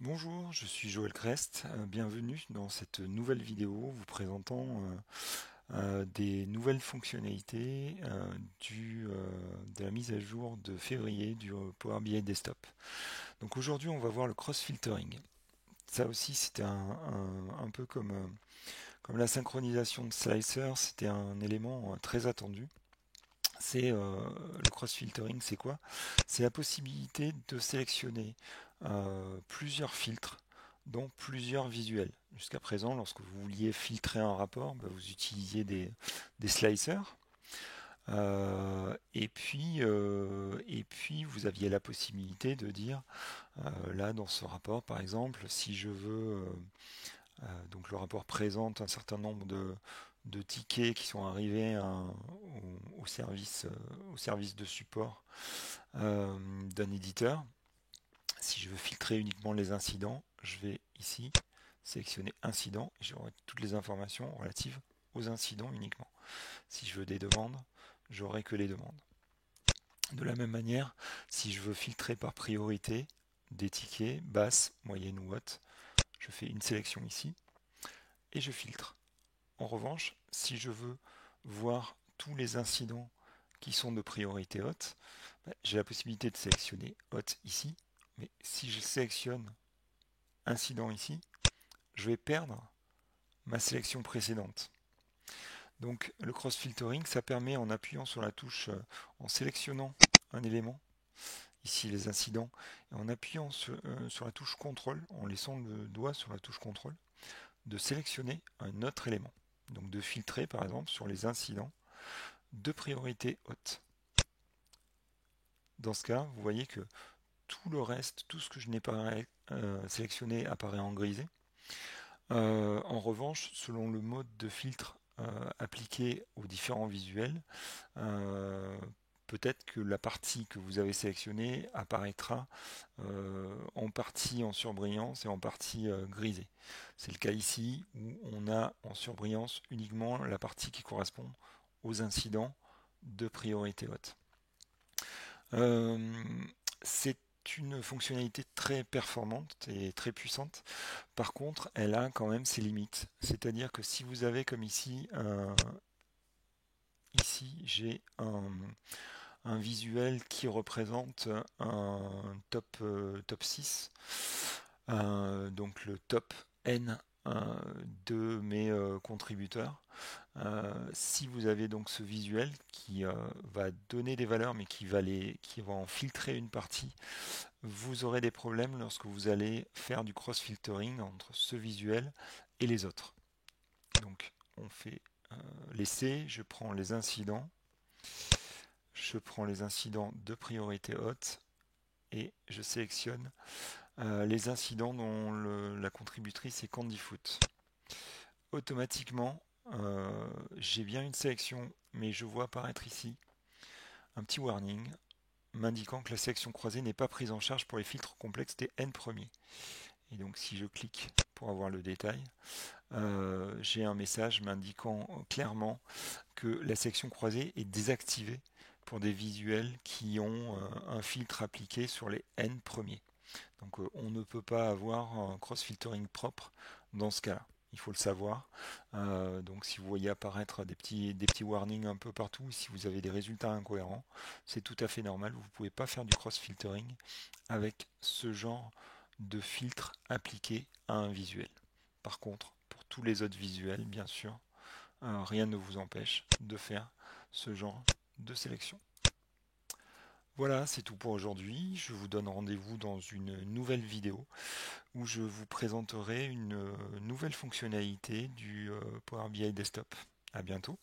Bonjour, je suis Joël Crest. Bienvenue dans cette nouvelle vidéo vous présentant des nouvelles fonctionnalités de la mise à jour de février du Power BI Desktop. Donc aujourd'hui, on va voir le cross-filtering. Ça aussi, c'était un peu comme la synchronisation de slicer, c'était un élément très attendu. Le cross-filtering, c'est quoi? C'est la possibilité de sélectionner plusieurs filtres dans plusieurs visuels. Jusqu'à présent, lorsque vous vouliez filtrer un rapport, vous utilisiez des slicers. Et puis, vous aviez la possibilité de dire, là, dans ce rapport, par exemple, si je veux donc le rapport présente un certain nombre de tickets qui sont arrivés au service de support d'un éditeur. Si je veux filtrer uniquement les incidents, je vais ici sélectionner incidents et j'aurai toutes les informations relatives aux incidents uniquement. Si je veux des demandes, j'aurai que les demandes. De la même manière, si je veux filtrer par priorité des tickets, basse, moyenne ou haute, je fais une sélection ici et je filtre. En revanche, si je veux voir tous les incidents qui sont de priorité haute, j'ai la possibilité de sélectionner haute ici, mais si je sélectionne incident ici, je vais perdre ma sélection précédente. Donc le cross-filtering, ça permet en appuyant sur la touche, en sélectionnant un élément, ici les incidents, et en appuyant sur la touche contrôle, en laissant le doigt sur la touche contrôle, de sélectionner un autre élément. Donc de filtrer par exemple sur les incidents de priorité haute. Dans ce cas, vous voyez que tout le reste, tout ce que je n'ai pas sélectionné apparaît en grisé. En revanche, selon le mode de filtre appliqué aux différents visuels, peut-être que la partie que vous avez sélectionnée apparaîtra en partie en surbrillance et en partie grisée. C'est le cas ici où on a en surbrillance uniquement la partie qui correspond aux incidents de priorité haute. C'est une fonctionnalité très performante et très puissante. Par contre, elle a quand même ses limites. C'est-à-dire que si vous avez comme ici j'ai un visuel qui représente un top 6, donc le top N de mes contributeurs. Si vous avez donc ce visuel qui va donner des valeurs mais qui va en filtrer une partie, vous aurez des problèmes lorsque vous allez faire du cross-filtering entre ce visuel et les autres. Donc on fait l'essai, je prends les incidents de priorité haute et je sélectionne les incidents dont la contributrice est CandyFoot. Automatiquement, j'ai bien une sélection, mais je vois apparaître ici un petit warning m'indiquant que la sélection croisée n'est pas prise en charge pour les filtres complexes des n premiers. Et donc si je clique pour avoir le détail, j'ai un message m'indiquant clairement que la sélection croisée est désactivée pour des visuels qui ont un filtre appliqué sur les n premiers. Donc on ne peut pas avoir un cross-filtering propre dans ce cas-là. Il faut le savoir. Donc si vous voyez apparaître des petits warnings un peu partout, si vous avez des résultats incohérents, c'est tout à fait normal. Vous ne pouvez pas faire du cross-filtering avec ce genre de filtre appliqué à un visuel. Par contre, pour tous les autres visuels, bien sûr, rien ne vous empêche de faire ce genre de sélection. Voilà, c'est tout pour aujourd'hui. Je vous donne rendez-vous dans une nouvelle vidéo où je vous présenterai une nouvelle fonctionnalité du Power BI Desktop. À bientôt.